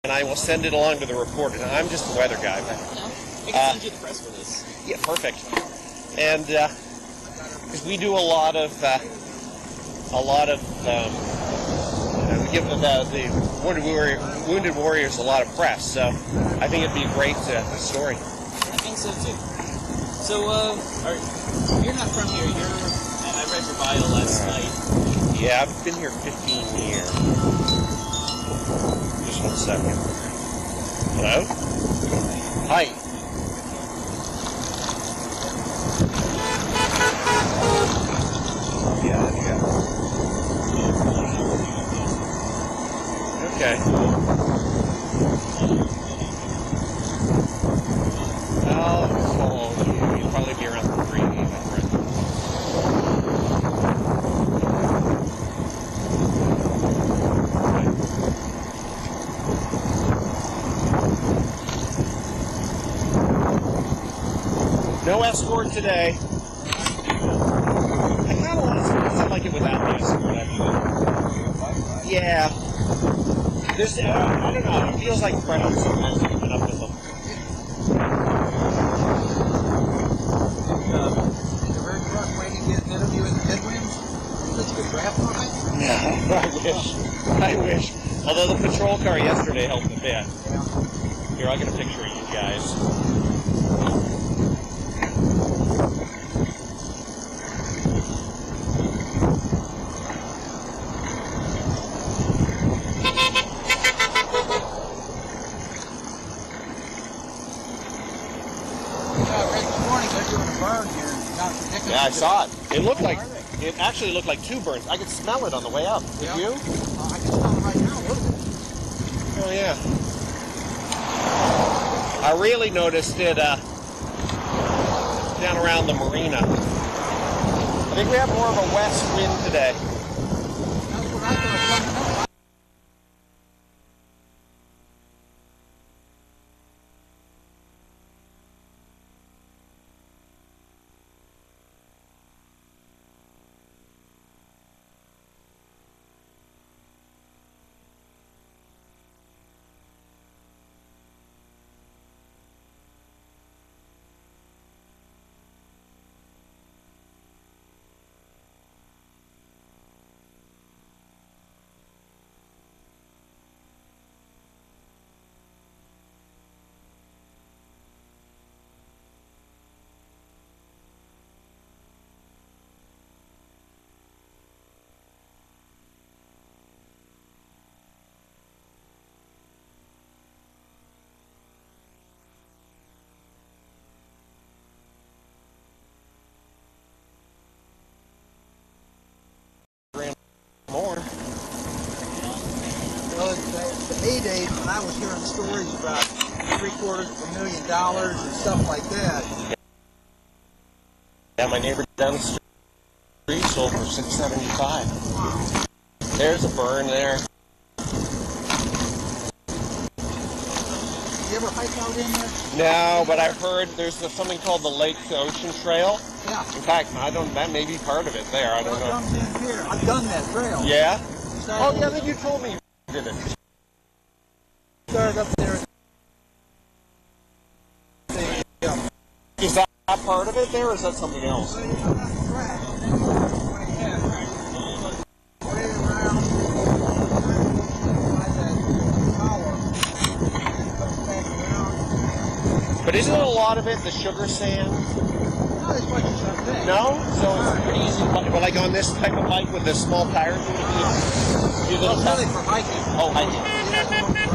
and I will send it along to the reporter. Now, I'm just the weather guy. But, I can send you the press release. Yeah, perfect. And because we do a lot of we give the wounded warriors a lot of press. So I think it'd be a great story. I think so too. So you're not from here. I read your bio last night. Yeah, I've been here 15 years. Just 1 second. Hello? Hi. Yeah. Okay. You'd probably be around 3, my friend. No escort today. I kind of want to like it without the escort. Yeah. There's, I don't know. It feels like pressure sometimes coming up with them. Is it very frustrating to get an interview in the headwinds? That's a good draft on it? No, I wish. Although the patrol car yesterday helped a bit. Yeah. Here, I'll get a picture of you guys. Yeah, I saw it. It actually looked like 2 burns. I could smell it on the way up. Did you? I can smell it right now a little bit. Oh, yeah. I really noticed it down around the marina. I think we have more of a west wind today. That's what I thought. More. Well, the heydays when I was hearing stories about $750,000 and stuff like that. Yeah, my neighbor down the street sold for $675. Wow. There's a burn there. You ever hike out in there? No, but I've heard there's something called the Lake to Ocean Trail. Yeah. In fact, that may be part of it there. I don't know. I've done that trail. Yeah? Oh, yeah, then you told me you did it. Started up there. Is that part of it there, or is that something else? But isn't a lot of it the sugar sand? Not as much as I think. No? So it's pretty easy, but like on this type of bike with the small tires, you do Well, really for hiking. Oh, hiking. Yeah, it's more for riding.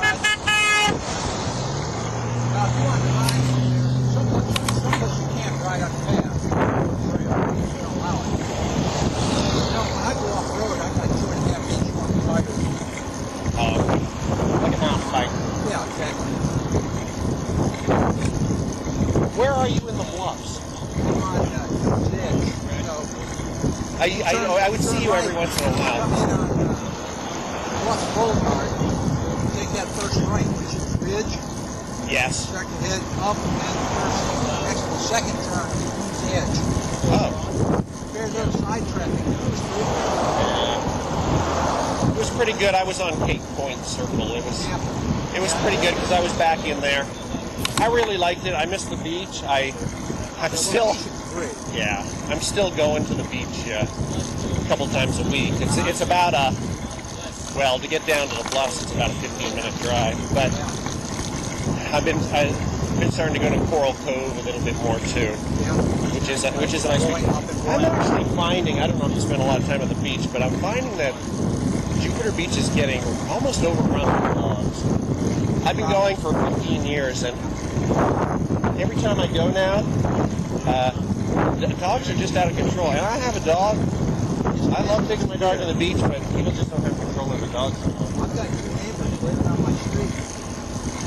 Now, if you want to ride, someplace you can't ride on the path. They don't allow it. You know, when I go off road, I got 2.5 inch on the tires. Like a mountain bike. Yeah, exactly. Where are you in the bluffs? I'm on the edge. So, I would see you every once in a while. Come in on Bluff Boulevard, take that first right, which is the ridge. Yes. Start to head up, and then the second turn, Queen's Edge. Oh. There's a little side traffic. It was pretty good. I was on Cape Point Circle. It was. Yeah. It was pretty good because I was back in there. I really liked it. I missed the beach. I'm still, yeah, I'm still going to the beach a couple times a week. It's about well, to get down to the bluffs, it's about a 15-minute drive. But I've been starting to go to Coral Cove a little bit more too, which is a nice beach. I'm actually finding, I don't know if you spend a lot of time at the beach, but I'm finding that Jupiter Beach is getting almost overrun with dogs. I've been going for 15 years, and every time I go now, the dogs are just out of control. And I have a dog. I love taking my dog to the beach, but people just don't have control of the dogs. I've got two neighbors living on my street.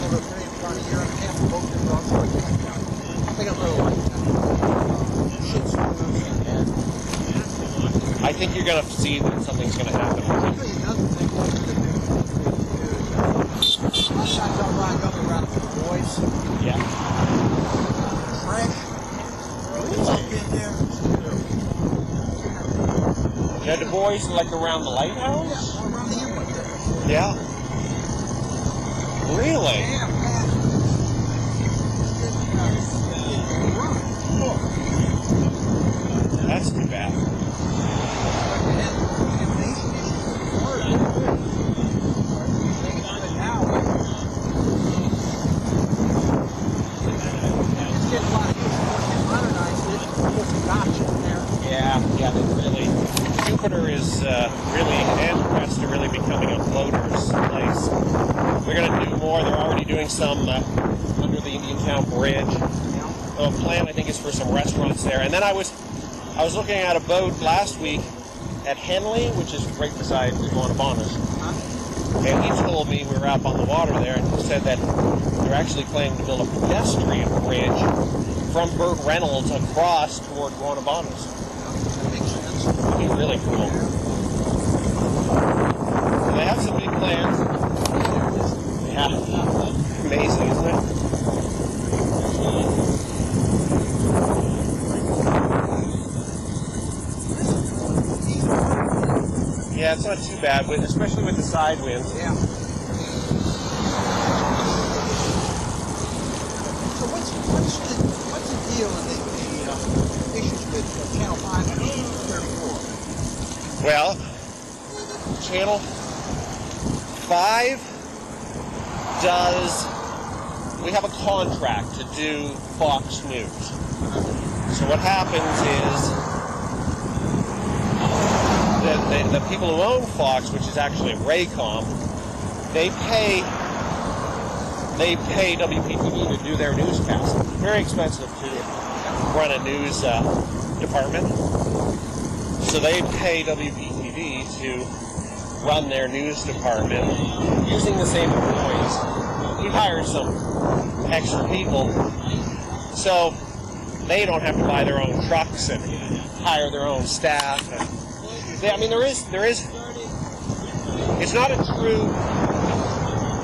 Over a period of about a year and a half, both their dogs are attacked down. I think I'm really like that. Shit's going on. I think you're going to see that something's going to happen. I'll tell you another thing what we're going to do. Sometimes I'll ride up around for the boys. Yeah. Fresh. It's up in there. Yeah, the boys like around the lighthouse? Yeah, all around the inlet there. Yeah. Really? Yeah, That's too bad. Yeah, they really. Jupiter is really, and Crest are really becoming a floaters place. We're going to do more. They're already doing some under the Indian Town Bridge. The plan, I think, is for some restaurants there. And then I was looking at a boat last week at Henley, which is right beside the Guanabanas. And he told me, we were up on the water there, and he said that they're actually planning to build a pedestrian bridge from Burt Reynolds across toward Guanabanas. It'd be really cool. So they have some big plans. Yeah. Amazing, isn't it? Yeah, it's not too bad, especially with the side winds. Yeah. So what's the deal in the issues with Channel 5 and 34? Well, Channel 5 we have a contract to do Fox News. So what happens is the people who own Fox, which is actually Raycom, they pay WPTV to do their newscast. It's very expensive to run a news department. So they pay WPTV to run their news department using the same employees. We hired some extra people, so they don't have to buy their own trucks and hire their own staff. And I mean, there is. It's not a true,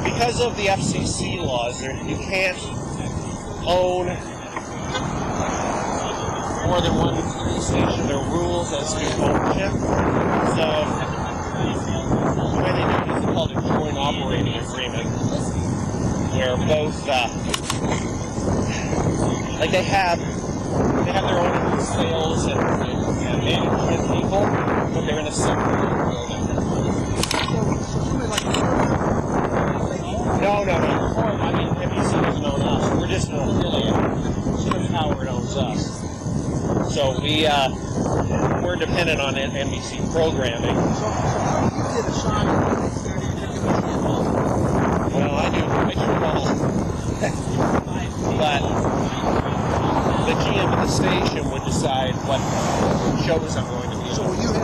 because of the FCC laws. You can't own more than one TV station. There are rules as to ownership. So the way they do it is called a joint operating agreement, where both like they have their own sales and management people, but they're in a separate building. No. I mean, NBC doesn't own us. We're just an affiliate. Swift Howard owns us. So we're dependent on NBC programming. Well, I do all. But the GM of the station would decide what shows I'm going to be on. So will you have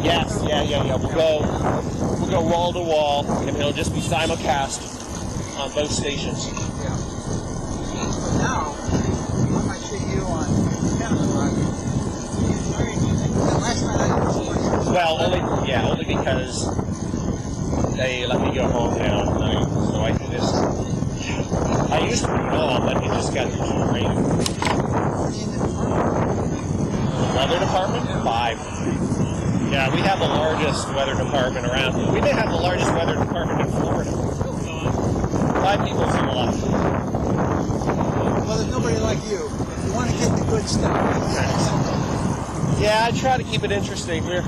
Yes, yeah. We'll go wall to wall, and it'll just be simulcast on both stations. Yeah. But now, I might see you on last night I didn't see you. Well, only because they let me go home now at night, so I can just. I used to be home, but it just got too rainy. Weather department? 5. Yeah, we have the largest weather department around. We may have the largest weather department in Florida. 5 people is a lot. Well, there's nobody like you. If you want to get the good stuff. Yeah, I try to keep it interesting. We're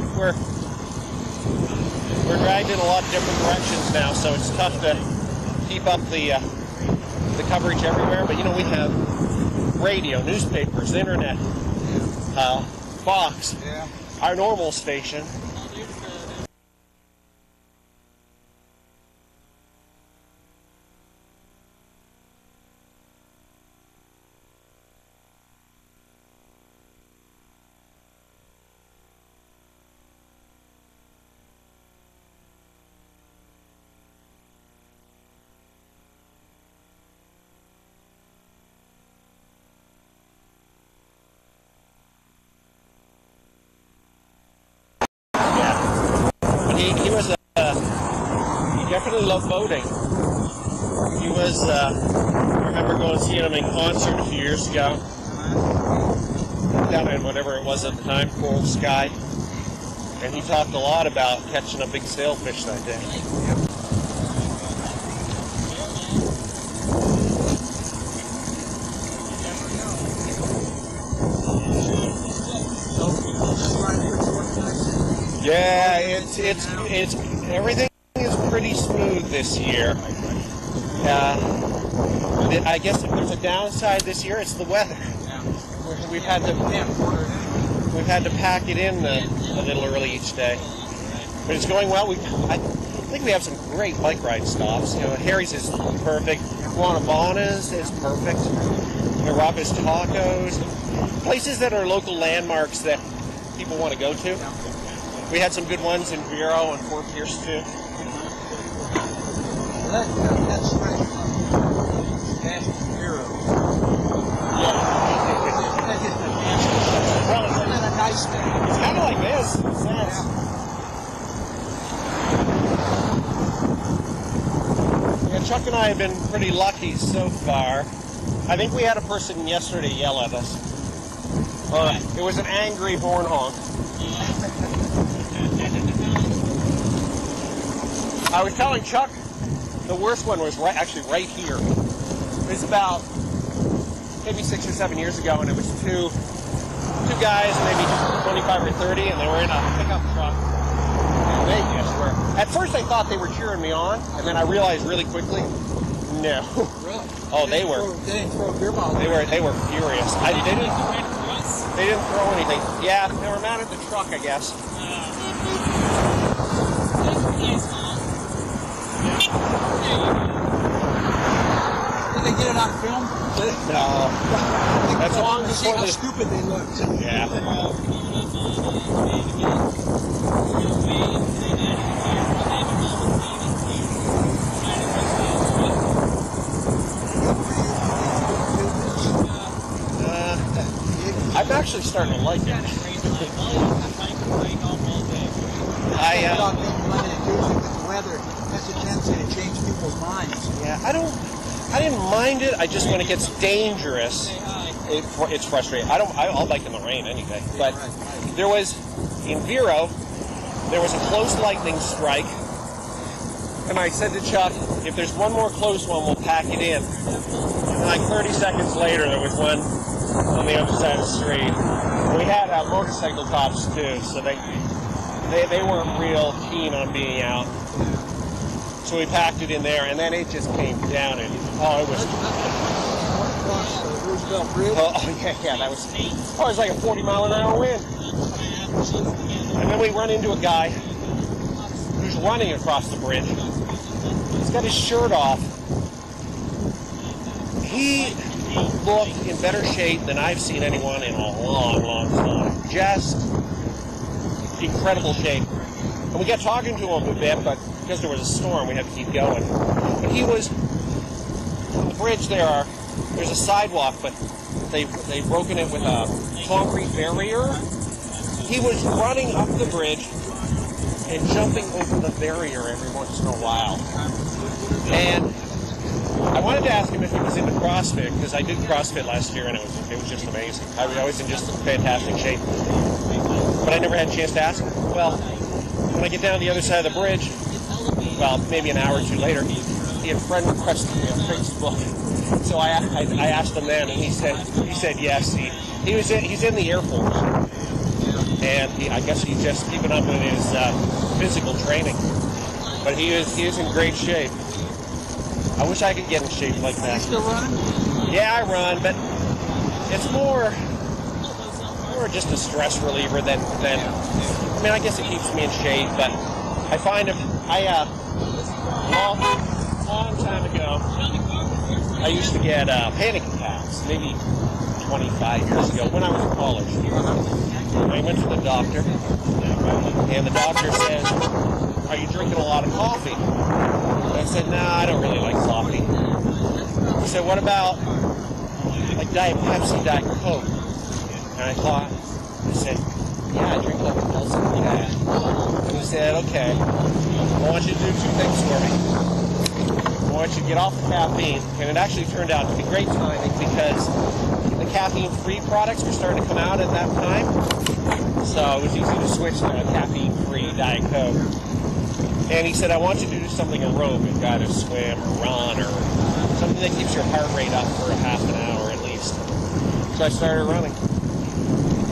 dragged in a lot of different directions now, so it's tough to keep up the coverage everywhere. But you know, we have radio, newspapers, internet, Fox, our normal station. He was he definitely loved boating. He was I remember going to see him in concert a few years ago down in whatever it was at the time, Coral Sky, and he talked a lot about catching a big sailfish that day. Yeah, it's everything is pretty smooth this year. I guess if there's a downside this year, it's the weather. We've had to pack it in a little early each day, but it's going well. I think we have some great bike ride stops. You know, Harry's is perfect. Guanabana's is perfect. Rapa's Tacos, places that are local landmarks that people want to go to. We had some good ones in Vero and Fort Pierce too. That's right. That's Vero. Yeah. Well, Isn't that a nice thing? it's kind of like this. Yeah, Chuck and I have been pretty lucky so far. I think we had a person yesterday yell at us. It was an angry horn honk. I was telling Chuck the worst one was actually right here. It was about maybe 6 or 7 years ago, and it was two guys, maybe 25 or 30, and they were in a pickup truck. And they just were. At first, I thought they were cheering me on, and then I realized really quickly, no. Really? Oh, they were. They didn't throw beer bottles. They were furious. They didn't throw anything. Yeah, they were mad at the truck, I guess. Did they get it on film? No. That's long to see before how they... stupid they looked. Yeah. I'm actually starting to like it. I weather has a tendency to change people's minds. Yeah, I didn't mind it. I just when it gets dangerous, it's frustrating. I'll bike in the rain any day. But there was in Vero, there was a close lightning strike, and I said to Chuck, if there's one more close one, we'll pack it in. And like 30 seconds later, there was one on the other side of the street. We had motorcycle cops too, so they weren't real keen on being out. So we packed it in there, and then it just came down, and it was. Roosevelt Bridge. Oh yeah, that was. It was like a 40-mile-an-hour wind. And then we run into a guy who's running across the bridge. He's got his shirt off. He looked in better shape than I've seen anyone in a long, long time. Just incredible shape. And we got talking to him a bit, but because there was a storm, we had to keep going. But he was on the bridge. There's a sidewalk, but they've broken it with a concrete barrier. He was running up the bridge and jumping over the barrier every once in a while. And I wanted to ask him if he was into CrossFit, because I did CrossFit last year, and it was just amazing. I was in just fantastic shape. But I never had a chance to ask him. Well, when I get down the other side of the bridge, well, maybe an hour or two later, he had friend requested me on Facebook. So I asked him then, and he said yes. He's in the Air Force, and I guess he's just keeping up with his physical training. But he is in great shape. I wish I could get in shape like that. You still running? Yeah, I run, but it's more just a stress reliever than. I mean, I guess it keeps me in shape, but I find long time ago, I used to get panic attacks, maybe 25 years ago when I was in college. I went to the doctor, and the doctor says, "Are you drinking a lot of coffee?" And I said, "No, I don't really like coffee." He said, "What about like Diet Pepsi, Diet Coke?" And I said, "Yeah, I drink like a dozen of that." And he said, "Okay, I want you to do two things for me. I want you to get off the caffeine." And it actually turned out to be great timing because the caffeine-free products were starting to come out at that time. So it was easy to switch to a caffeine-free Diet Coke. And he said, "I want you to do something aerobic, either swim or run or something that keeps your heart rate up for a half an hour at least." So I started running.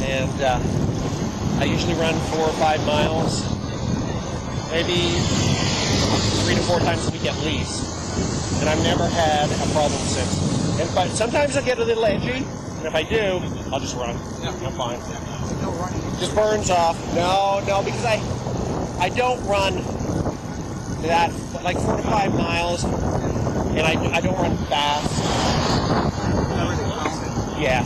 And I usually run 4 or 5 miles, maybe 3 to 4 times a week at least. And I've never had a problem since. But sometimes I get a little edgy, and if I do, I'll just run. I'm fine. No running. Just burns off. No, because I don't run that, like 4 to 5 miles, and I don't run fast. Yeah.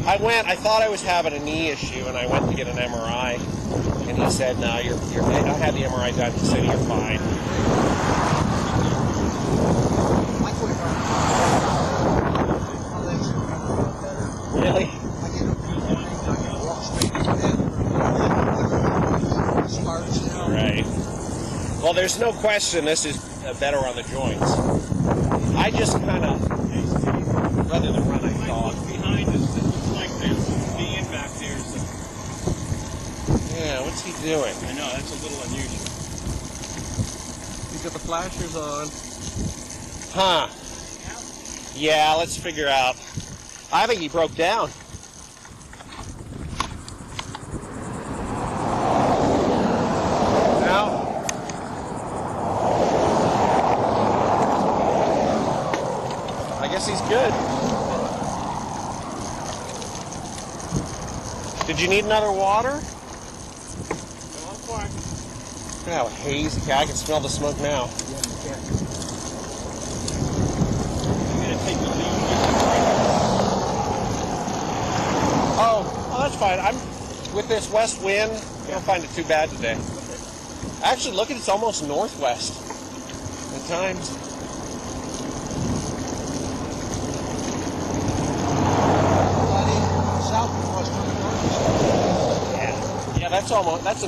I thought I was having a knee issue, and I went to get an MRI, and he said, "No, you're I had the MRI done. He said, you're fine." I quit running. My legs are better. Really? I get up in the morning, I can walk straight to bed. Sparks, you know. Right. Well, there's no question this is better on the joints. I just kind of, rather than run, I jog. Behind us, it looks like there's the end back there. So. Yeah, what's he doing? I know, that's a little unusual. He's got the flashers on. Huh. Yeah, let's figure out. I think he broke down. No. I guess he's good. Did you need another water? No, I'm fine. Look at how hazy. I can smell the smoke now. I'm going to take the lead. Oh, that's fine. I'm with this west wind. I don't find it too bad today. Actually, look at it's almost northwest at times. Southwest on the north. Yeah, that's almost that's.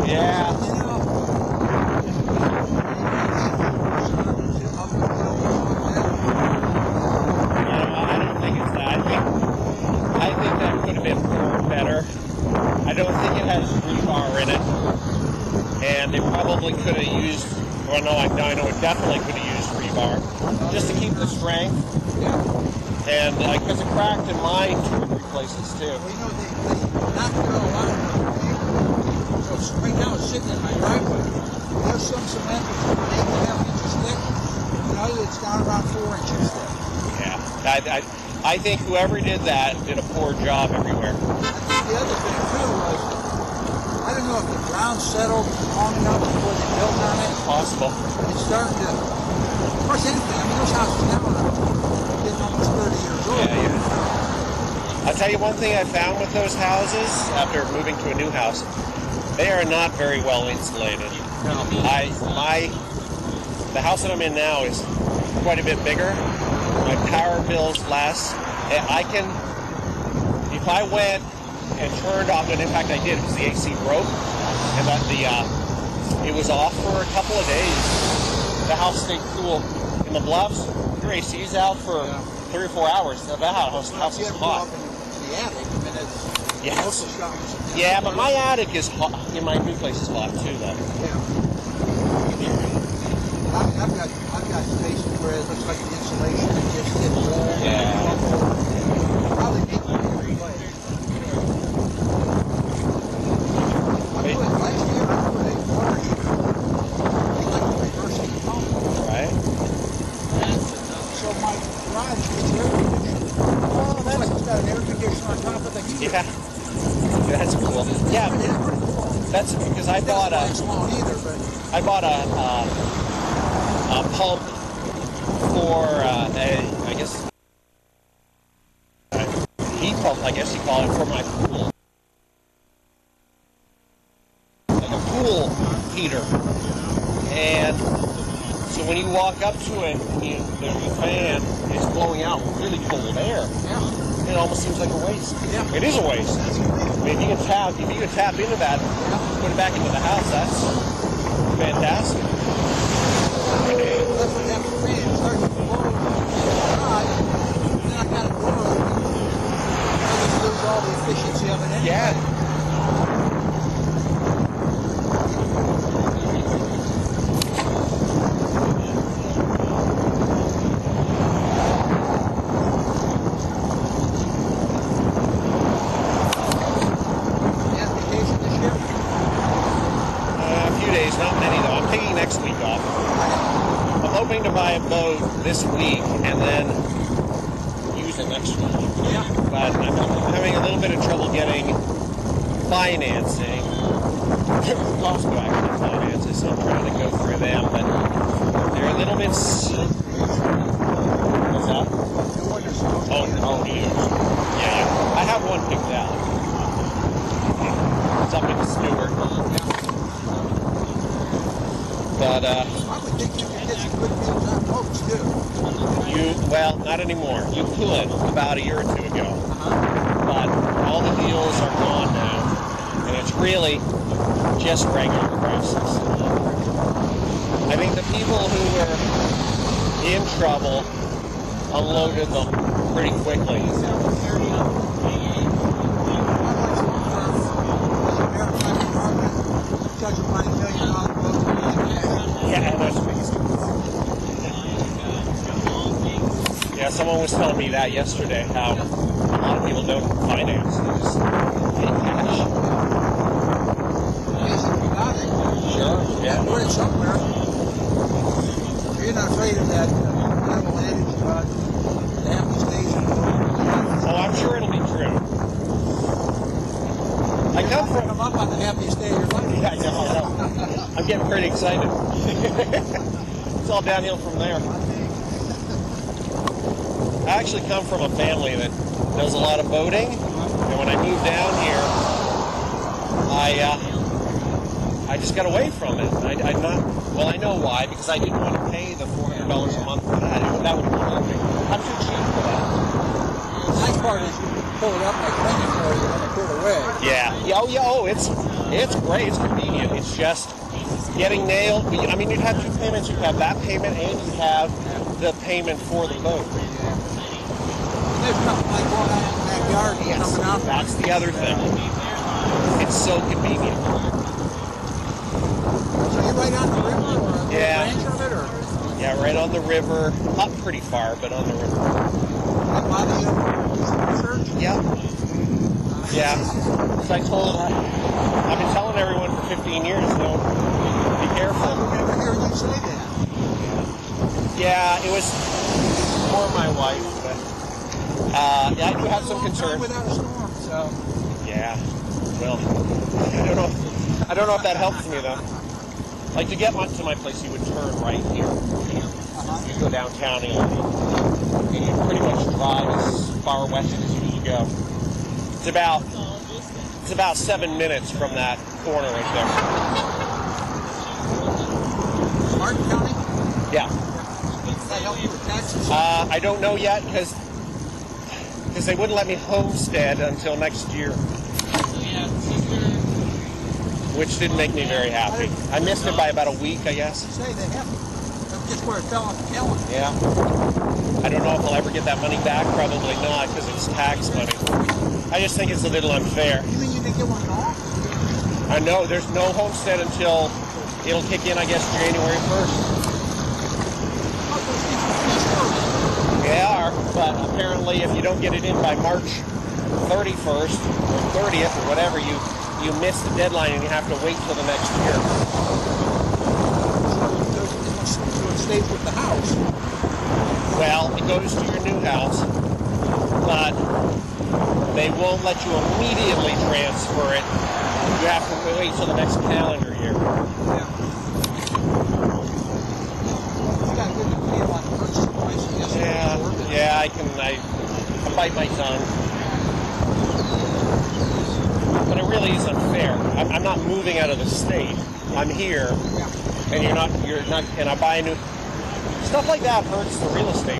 Yeah. I don't think it's that. I think that could have been better. I don't think it has rebar in it. And they probably could have used, well, no, I know it definitely could have used rebar. Just to keep the strength. And because it cracked in mine 2 or 3 places too. Well, you know, they knocked it all out. So right now it's sitting in my driveway. There's some cement that's 8.5 inches thick. tell you it's down around 4 inches thick. Yeah. I think whoever did that did a poor job everywhere. I think the other thing too was, I don't know if the ground settled long enough before they built on it. Possible. It's starting to, of course, anything. I mean, those houses now are getting almost 30 years old. Yeah. I'll tell you one thing I found with those houses after moving to a new house. They are not very well insulated. No. The house that I'm in now is quite a bit bigger. My power bill's less. I can, if I went and turned off, and in fact I did because the AC broke, and it was off for a couple of days. The house stayed cool. In the Bluffs, your AC's out for 3 or 4 hours. The house is hot. In the attic, and it's Yes. also shot. Yeah, but my attic is hot. In my new place is hot too, though. Yeah. I've got spaces where it looks like the insulation is just hit the wall. Yeah. Probably make it every place. Last year I put a water heater. It's like a reverse heat pump. Right? So my garage gets air conditioned. Oh, that's like it's got an air conditioner on top of the heater. Yeah. That's cool. Yeah. It's pretty cool. That's because I bought a. It's not either, but I bought a pump for I guess heat pump. I guess you call it for my pool, like a pool heater. And so when you walk up to it, the fan is blowing out really cold air. yeah. It almost seems like a waste. Yeah. It is a waste. I mean, if you can tap into that, put it back into the house, that's fantastic. That's what happened to me. It started to blow in the garage, and then I got it blown open. I just lose all the efficiency of it anyway. Yeah. Vacation this year? A few days, not many though. I'm taking next week off. I'm hoping to buy a boat this week and then use it next week. Yeah. But I'm having a little bit of trouble getting financing. Costco actually finances, so I'm trying to go through them, but they're a little bit. What's that? No wonder so. Oh, yeah. I have one picked out. It's up in Stewart. But I would think you could get some good deals on boats too. well, not anymore. You could about a year or two ago. But all the deals are gone now. And it's really just regular prices. I think the people who were in trouble unloaded them pretty quickly. Yeah, that's yeah, someone was telling me that yesterday, how a lot of people don't finance. They just pay cash. Sure, yeah. Put it somewhere. You're not afraid of that little adage about the happy stays in the world. Oh, I'm sure it'll be true. I come from... Come up on the happiest day of your life. Yeah, I know. I'm getting pretty excited. It's all downhill from there. I actually come from a family that does a lot of boating, and when I moved down here, I just got away from it. I'm not. Well, I know why, because I didn't want to pay the $400 a month for that. That would kill me. I'm too cheap for that. The nice part is you can pull it up and clean it for you when they put it away. Yeah. It's great. It's convenient. It's just getting nailed. I mean, you'd have two payments. You'd have that payment, and you'd have the payment for the boat. There's nothing like going out in the backyard and coming out. That's the other thing. It's so convenient. So you're right on the river, or a branch of it, or? Yeah, right on the river. Not pretty far, but on the river. Up by the church? Yeah. Yeah. So I've been telling everyone for 15 years, be careful. I never hear you say that. Yeah, it was for my wife, but yeah, I do have some concerns. Without a storm, so. Yeah, well, I don't know if that helps me though. Like to get to my place, you would turn right here. You go downtown and you pretty much drive as far west as you need to go. It's about 7 minutes from that corner right there. Martin County? Yeah. Does that help you with taxes? I don't know yet because they wouldn't let me homestead until next year, which didn't make me very happy. I missed it by about a week, I guess. Say they have. That's just where it fell off the calendar. Yeah. I don't know if I'll ever get that money back. Probably not because it's tax money. I just think it's a little unfair. You mean you didn't get one at all? I know there's no homestead until it'll kick in, I guess, January 1st. Yeah, but apparently if you don't get it in by March 31st or 30th or whatever, you miss the deadline and you have to wait till the next year. So it stays with the house. Well, it goes to your new house, but they won't let you immediately transfer it. You have to wait till the next calendar year. Yeah. You got a good deal on the purchase price. Yeah, I bite my tongue. But it really is unfair. I'm not moving out of the state. I'm here, and you're not, and I buy a new, stuff like that hurts the real estate